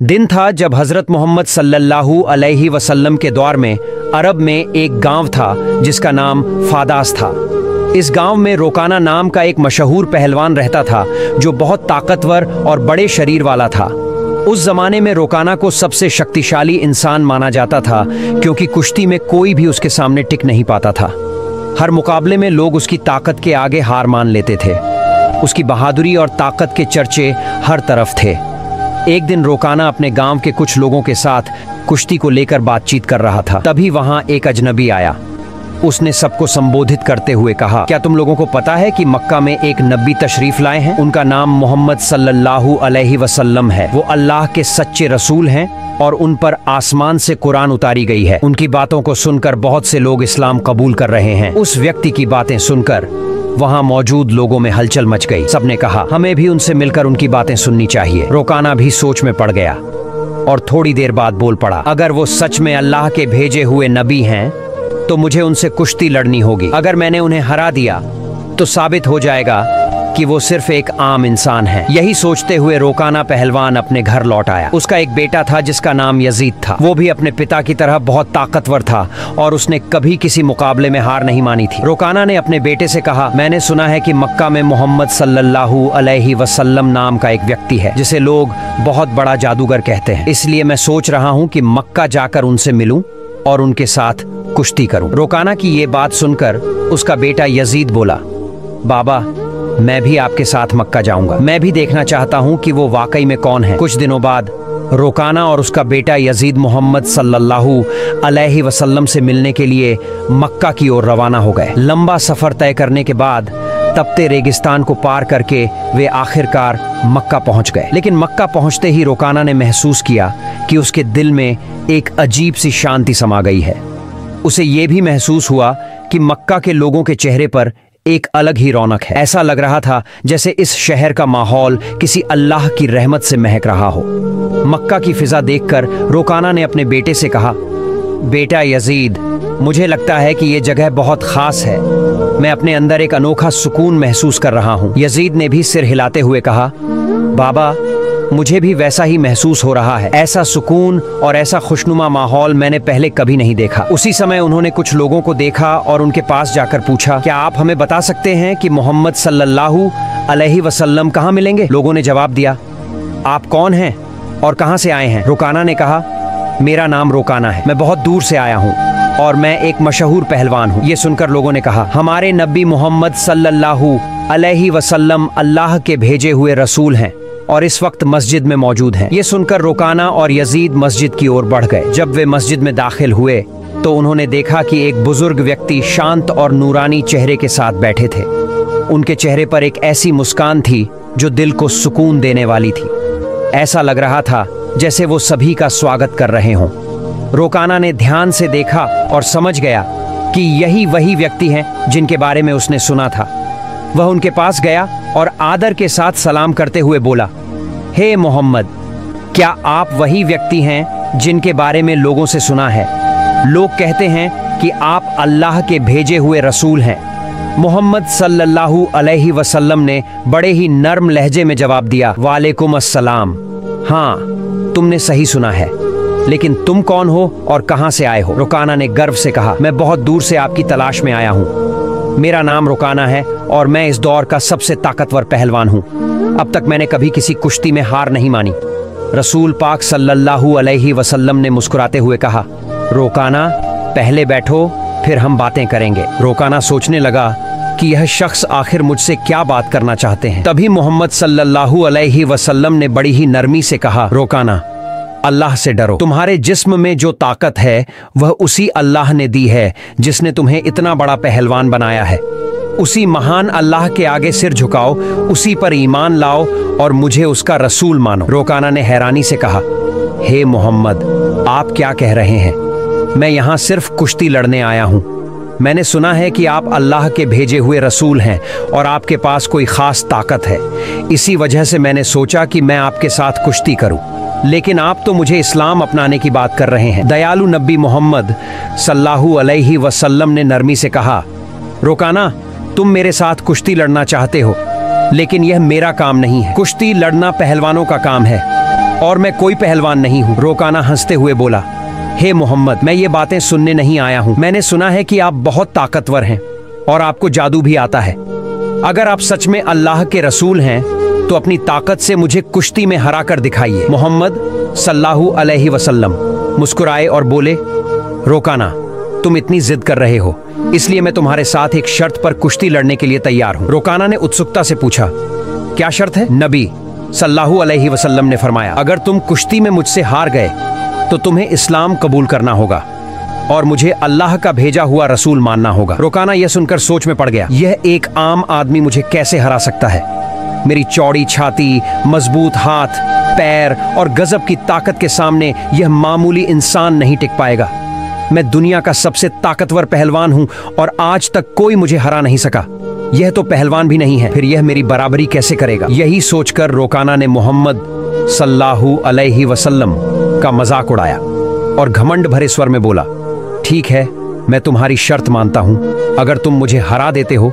दिन था जब हजरत मोहम्मद सल्लल्लाहु अलैहि वसल्लम के दौर में अरब में एक गांव था जिसका नाम फादास था। इस गांव में रोकाना नाम का एक मशहूर पहलवान रहता था जो बहुत ताकतवर और बड़े शरीर वाला था। उस जमाने में रोकाना को सबसे शक्तिशाली इंसान माना जाता था क्योंकि कुश्ती में कोई भी उसके सामने टिक नहीं पाता था। हर मुकाबले में लोग उसकी ताकत के आगे हार मान लेते थे। उसकी बहादुरी और ताकत के चर्चे हर तरफ थे। एक दिन रोकाना अपने गांव के कुछ लोगों के साथ कुश्ती को लेकर बातचीत कर रहा था। तभी वहां एक अजनबी आया। उसने सबको संबोधित करते हुए कहा, क्या तुम लोगों को पता है कि मक्का में एक नबी तशरीफ लाए हैं? उनका नाम मोहम्मद सल्लल्लाहु अलैहि वसल्लम है। वो अल्लाह के सच्चे रसूल हैं और उन पर आसमान से कुरान उतारी गई है। उनकी बातों को सुनकर बहुत से लोग इस्लाम कबूल कर रहे हैं। उस व्यक्ति की बातें सुनकर वहां मौजूद लोगों में हलचल मच गई। सबने कहा, हमें भी उनसे मिलकर उनकी बातें सुननी चाहिए। रोकाना भी सोच में पड़ गया और थोड़ी देर बाद बोल पड़ा, अगर वो सच में अल्लाह के भेजे हुए नबी हैं तो मुझे उनसे कुश्ती लड़नी होगी। अगर मैंने उन्हें हरा दिया तो साबित हो जाएगा कि वो सिर्फ एक आम इंसान है। यही सोचते हुए रोकाना पहलवान अपने घर लौट आया। उसका एक बेटा था जिसका नाम यजीद था। वो भी अपने पिता की तरह बहुत ताकतवर था और उसने कभी किसी मुकाबले में हार नहीं मानी थी। रोकाना ने अपने बेटे से कहा, मैंने सुना है कि मक्का में मोहम्मद सल्लल्लाहु अलैहि वसल्लम नाम का एक व्यक्ति है जिसे लोग बहुत बड़ा जादूगर कहते हैं। इसलिए मैं सोच रहा हूँ कि मक्का जाकर उनसे मिलूं और उनके साथ कुश्ती करूं। रोकाना की ये बात सुनकर उसका बेटा यजीद बोला, बाबा मैं भी आपके साथ मक्का जाऊंगा। मैं भी देखना चाहता हूं कि वो वाकई में कौन है। कुछ दिनों बाद रोकाना और उसका बेटा यजीद मोहम्मद सल्लल्लाहु अलैहि वसल्लम से मिलने के लिए मक्का की ओर रवाना हो गए। लंबा सफर तय करने के बाद तपते रेगिस्तान को पार करके वे आखिरकार मक्का पहुंच गए। लेकिन मक्का पहुंचते ही रोकाना ने महसूस किया कि उसके दिल में एक अजीब सी शांति समा गई है। उसे ये भी महसूस हुआ कि मक्का के लोगों के चेहरे पर एक अलग ही रौनक है। ऐसा लग रहा था जैसे इस शहर का माहौल किसी अल्लाह की रहमत से महक रहा हो। मक्का की फिजा देखकर रोकाना ने अपने बेटे से कहा, बेटा यजीद, मुझे लगता है कि ये जगह बहुत खास है। मैं अपने अंदर एक अनोखा सुकून महसूस कर रहा हूँ। यजीद ने भी सिर हिलाते हुए कहा, बाबा मुझे भी वैसा ही महसूस हो रहा है। ऐसा सुकून और ऐसा खुशनुमा माहौल मैंने पहले कभी नहीं देखा। उसी समय उन्होंने कुछ लोगों को देखा और उनके पास जाकर पूछा, क्या आप हमें बता सकते हैं कि मोहम्मद सल्लल्लाहु अलैहि वसल्लम कहाँ मिलेंगे? लोगों ने जवाब दिया, आप कौन हैं और कहाँ से आए हैं? रोकाना ने कहा, मेरा नाम रोकाना है, मैं बहुत दूर से आया हूँ और मैं एक मशहूर पहलवान हूँ। ये सुनकर लोगों ने कहा, हमारे नबी मोहम्मद सल्लल्लाहु अलैहि वसल्लम अल्लाह के भेजे हुए रसूल हैं और इस वक्त मस्जिद में मौजूद हैं। ये सुनकर रोकाना और यजीद मस्जिद की ओर बढ़ गए। जब वे मस्जिद में दाखिल हुए तो उन्होंने देखा कि एक बुजुर्ग व्यक्ति शांत और नूरानी चेहरे के साथ बैठे थे। उनके चेहरे पर एक ऐसी मुस्कान थी जो दिल को सुकून देने वाली थी। ऐसा लग रहा था जैसे वो सभी का स्वागत कर रहे हों। रोकाना ने ध्यान से देखा और समझ गया कि यही वही व्यक्ति हैं जिनके बारे में उसने सुना था। वह उनके पास गया और आदर के साथ सलाम करते हुए बोला, हे मोहम्मद, क्या आप वही व्यक्ति हैं जिनके बारे में लोगों से सुना है? लोग कहते हैं कि आप अल्लाह के भेजे हुए रसूल हैं। मोहम्मद सल्लल्लाहु अलैहि वसल्लम ने बड़े ही नर्म लहजे में जवाब दिया, वालेकुम अस्सलाम। हाँ, तुमने सही सुना है, लेकिन तुम कौन हो और कहां से आए हो? रोकाना ने गर्व से कहा, मैं बहुत दूर से आपकी तलाश में आया हूं। मेरा नाम रोकाना है और मैं इस दौर का सबसे ताकतवर पहलवान हूं। अब तक मैंने कभी किसी कुश्ती में हार नहीं मानी। रसूल पाक सल्लल्लाहु अलैहि वसल्लम ने मुस्कुराते हुए कहा, रोकाना पहले बैठो, फिर हम बातें करेंगे। रोकाना सोचने लगा कि यह शख्स आखिर मुझसे क्या बात करना चाहते हैं। तभी मोहम्मद सल्लल्लाहु अलैहि वसल्लम ने बड़ी ही नरमी से कहा, रोकाना, अल्लाह से डरो। तुम्हारे जिस्म में जो ताकत है वह उसी अल्लाह ने दी है जिसने तुम्हें इतना बड़ा पहलवान बनाया है। उसी महान अल्लाह के आगे सिर झुकाओ, उसी पर ईमान लाओ और मुझे उसका रसूल मानो। रोकाना ने हैरानी से कहा, हे मोहम्मद, आप क्या कह रहे हैं? मैं यहाँ सिर्फ कुश्ती लड़ने आया हूँ। मैंने सुना है कि आप अल्लाह के भेजे हुए रसूल हैं और आपके पास कोई खास ताकत है। इसी वजह से मैंने सोचा कि मैं आपके साथ कुश्ती करूं। लेकिन आप तो मुझे इस्लाम अपनाने की बात कर रहे हैं। दयालु नबी मोहम्मद सल्लल्लाहु अलैहि वसल्लम ने नरमी से कहा, रोकाना, तुम मेरे साथ कुश्ती लड़ना चाहते हो, लेकिन यह मेरा काम नहीं है। कुश्ती लड़ना पहलवानों का काम है। और मैं कोई पहलवान नहीं हूँ। रोकाना हंसते हुए बोला, हे मोहम्मद, मैं ये बातें सुनने नहीं आया हूँ। मैंने सुना है कि आप बहुत ताकतवर हैं और आपको जादू भी आता है। अगर आप सच में अल्लाह के रसूल हैं तो अपनी ताकत से मुझे कुश्ती में हरा कर दिखाइए। मोहम्मद सल्लल्लाहु अलैहि वसल्लम मुस्कुराए और बोले, रोकाना, तुम इतनी जिद कर रहे हो, इसलिए मैं तुम्हारे साथ एक शर्त पर कुश्ती लड़ने के लिए तैयार हूँ। रोकाना ने उत्सुकता से पूछा, क्या शर्त है? नबी सल्लल्लाहु अलैहि वसल्लम ने फरमाया, अगर तुम कुश्ती में मुझसे हार गए तो तुम्हें इस्लाम कबूल करना होगा और मुझे अल्लाह का भेजा हुआ रसूल मानना होगा। रोकाना यह सुनकर सोच में पड़ गया, यह एक आम आदमी मुझे कैसे हरा सकता है? मेरी चौड़ी छाती, मजबूत हाथ, पैर और गजब की ताकत के सामने यह मामूली इंसान नहीं टिक पाएगा। मैं दुनिया का सबसे ताकतवर पहलवान हूं और आज तक कोई मुझे हरा नहीं सका। यह तो पहलवान भी नहीं है, फिर यह मेरी बराबरी कैसे करेगा? यही सोचकर रोकाना ने मोहम्मद सल्लल्लाहु अलैहि वसल्लम का मजाक उड़ाया और घमंड भरे स्वर में बोला, ठीक है, मैं तुम्हारी शर्त मानता हूं। अगर तुम मुझे हरा देते हो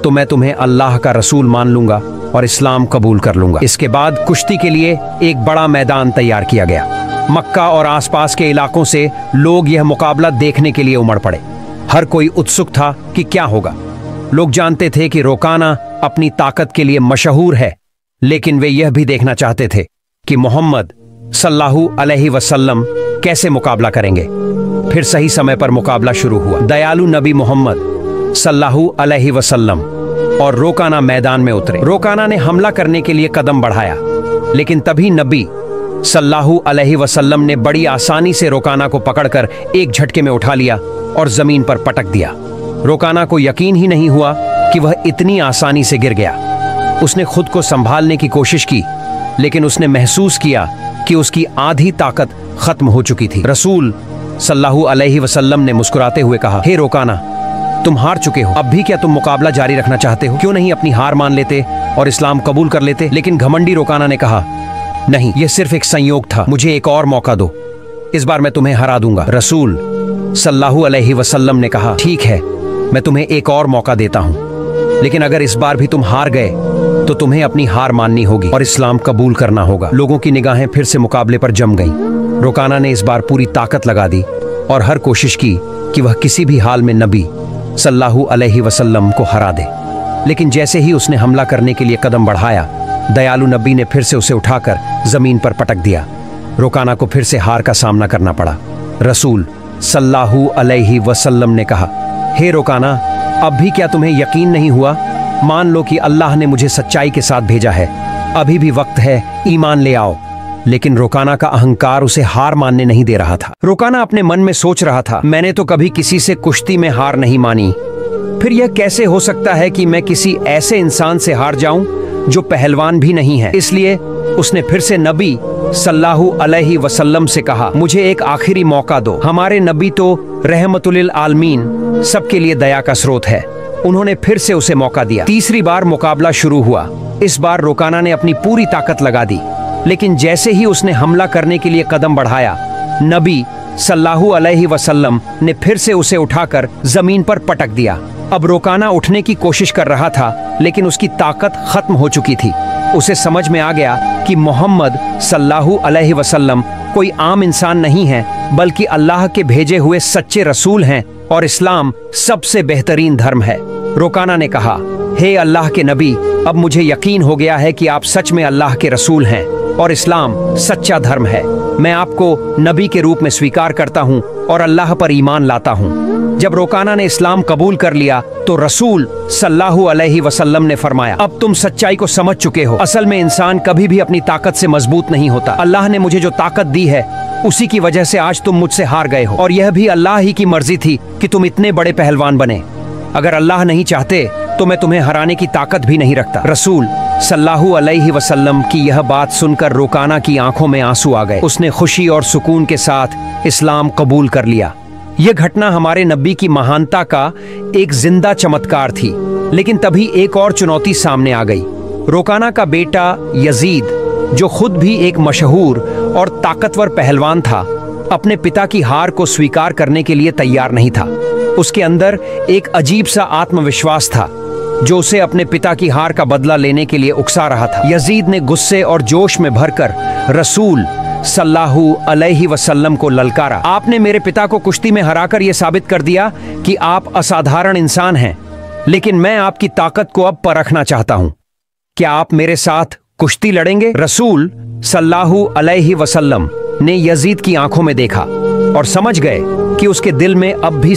तो मैं तुम्हें अल्लाह का रसूल मान लूंगा और इस्लाम कबूल कर लूंगा। इसके बाद कुश्ती के लिए एक बड़ा मैदान तैयार किया गया। मक्का और आसपास के इलाकों से लोग यह मुकाबला देखने के लिए उमड़ पड़े। हर कोई उत्सुक था कि क्या होगा। लोग जानते थे कि रोकाना अपनी ताकत के लिए मशहूर है, लेकिन वे यह भी देखना चाहते थे कि मोहम्मद सल्लल्लाहु अलैहि वसल्लम कैसे मुकाबला करेंगे। फिर सही समय पर मुकाबला शुरू हुआ। दयालु नबी मोहम्मद सल्लल्लाहु अलैहि वसल्लम और रोकाना मैदान में उतरे। रोकाना ने हमला करने के लिए कदम बढ़ाया, लेकिन तभी नबी सल्लल्लाहु अलैहि वसल्लम ने बड़ी आसानी से रोकाना को पकड़कर एक झटके में उठा लिया और जमीन पर पटक दिया। रोकाना को यकीन ही नहीं हुआ कि वह इतनी आसानी से गिर गया। उसने खुद को संभालने की कोशिश की, लेकिन उसने महसूस किया कि उसकी आधी ताकत खत्म हो चुकी थी। रसूल सल्लल्लाहु अलैहि वसल्लम ने मुस्कुराते हुए कहा, हे रोकाना, तुम हार चुके हो। अब भी क्या तुम मुकाबला जारी रखना चाहते हो? क्यों नहीं अपनी हार मान लेते और इस्लाम कबूल कर लेते? लेकिन घमंडी रोकाना ने कहा, नहीं, यह सिर्फ एक संयोग था, मुझे एक और मौका दो, इस बार मैं तुम्हें हरा दूंगा। रसूल सल्लल्लाहु अलैहि वसल्लम ने कहा, ठीक है, मैं तुम्हें एक और मौका देता हूं, लेकिन अगर इस बार भी तुम हार गए तो तुम्हें अपनी हार माननी होगी और इस्लाम कबूल करना होगा। लोगों की निगाहें फिर से मुकाबले पर जम गईं। रोकाना ने इस बार पूरी ताकत लगा दी और हर कोशिश की कि वह किसी भी हाल में नबी सल्लल्लाहु अलैहि वसल्लम को हरा दे। लेकिन जैसे ही उसने हमला करने के लिए कदम बढ़ाया, दयालु नबी ने फिर से उसे उठाकर जमीन पर पटक दिया। रोकाना को फिर से हार का सामना करना पड़ा। रसूल सल्लल्लाहु अलैहि वसल्लम ने कहा, हे रोकाना, अब भी क्या तुम्हें यकीन नहीं हुआ? मान लो कि अल्लाह ने मुझे सच्चाई के साथ भेजा है, अभी भी वक्त है, ईमान ले आओ। लेकिन रोकाना का अहंकार उसे हार मानने नहीं दे रहा था। रोकाना अपने मन में सोच रहा था, मैंने तो कभी किसी से कुश्ती में हार नहीं मानी, फिर यह कैसे हो सकता है कि मैं किसी ऐसे इंसान से हार जाऊं जो पहलवान भी नहीं है। इसलिए उसने फिर से नबी सल्लल्लाहु अलैहि वसल्लम से कहा, मुझे एक आखिरी मौका दो। हमारे नबी तो रहमतुल आलमीन, सबके लिए दया का स्रोत है। उन्होंने फिर से उसे मौका दिया। तीसरी बार मुकाबला शुरू हुआ। इस बार रोकाना ने अपनी पूरी ताकत लगा दी, लेकिन जैसे ही उसने हमला करने के लिए कदम बढ़ाया, नबी सल्लल्लाहु अलैहि वसल्लम ने फिर से उसे उठाकर जमीन पर पटक दिया। अब रोकाना उठने की कोशिश कर रहा था, लेकिन उसकी ताकत खत्म हो चुकी थी। उसे समझ में आ गया कि मोहम्मद सल्लल्लाहु अलैहि वसल्लम कोई आम इंसान नहीं है, बल्कि अल्लाह के भेजे हुए सच्चे रसूल हैं और इस्लाम सबसे बेहतरीन धर्म है। रोकाना ने कहा, हे अल्लाह के नबी, अब मुझे यकीन हो गया है कि आप सच में अल्लाह के रसूल हैं और इस्लाम सच्चा धर्म है। मैं आपको नबी के रूप में स्वीकार करता हूँ और अल्लाह पर ईमान लाता हूँ। जब रोकाना ने इस्लाम कबूल कर लिया तो रसूल सल्लल्लाहु अलैहि वसल्लम ने फरमाया, अब तुम सच्चाई को समझ चुके हो। असल में इंसान कभी भी अपनी ताकत से मजबूत नहीं होता। अल्लाह ने मुझे जो ताकत दी है, उसी की वजह से आज तुम मुझसे हार गए हो, और यह भी अल्लाह ही की मर्जी थी कि तुम इतने बड़े पहलवान बने। अगर अल्लाह नहीं चाहते तो मैं तुम्हें हराने की ताकत भी नहीं रखता। रसूल सल्लल्लाहु अलैहि वसल्लम की यह बात सुनकर रोकाना की आंखों में आंसू आ गए। उसने खुशी और सुकून के साथ इस्लाम कबूल कर लिया। यह घटना हमारे नबी की महानता का एक जिंदा चमत्कार थी। लेकिन तभी एक और चुनौती सामने आ गई। रोकाना का बेटा यजीद, जो खुद भी एक मशहूर और ताकतवर पहलवान था, अपने पिता की हार को स्वीकार करने के लिए तैयार नहीं था। उसके अंदर एक अजीब सा आत्मविश्वास था जो उसे अपने पिता की हार का बदला लेने के लिए उकसा रहा था। यजीद ने गुस्से और जोश में भरकर रसूल सल्लल्लाहु अलैहि वसल्लम को ललकारा, आपने मेरे पिता को कुश्ती में हराकर यह साबित कर दिया कि आप असाधारण इंसान हैं, लेकिन मैं आपकी ताकत को अब परखना चाहता हूं। क्या आप मेरे साथ कुश्ती लड़ेंगे? रसूल सल्लल्लाहु अलैहि वसल्लम ने यजीद की आंखों में देखा और समझ गए कि उसके दिल में अब भी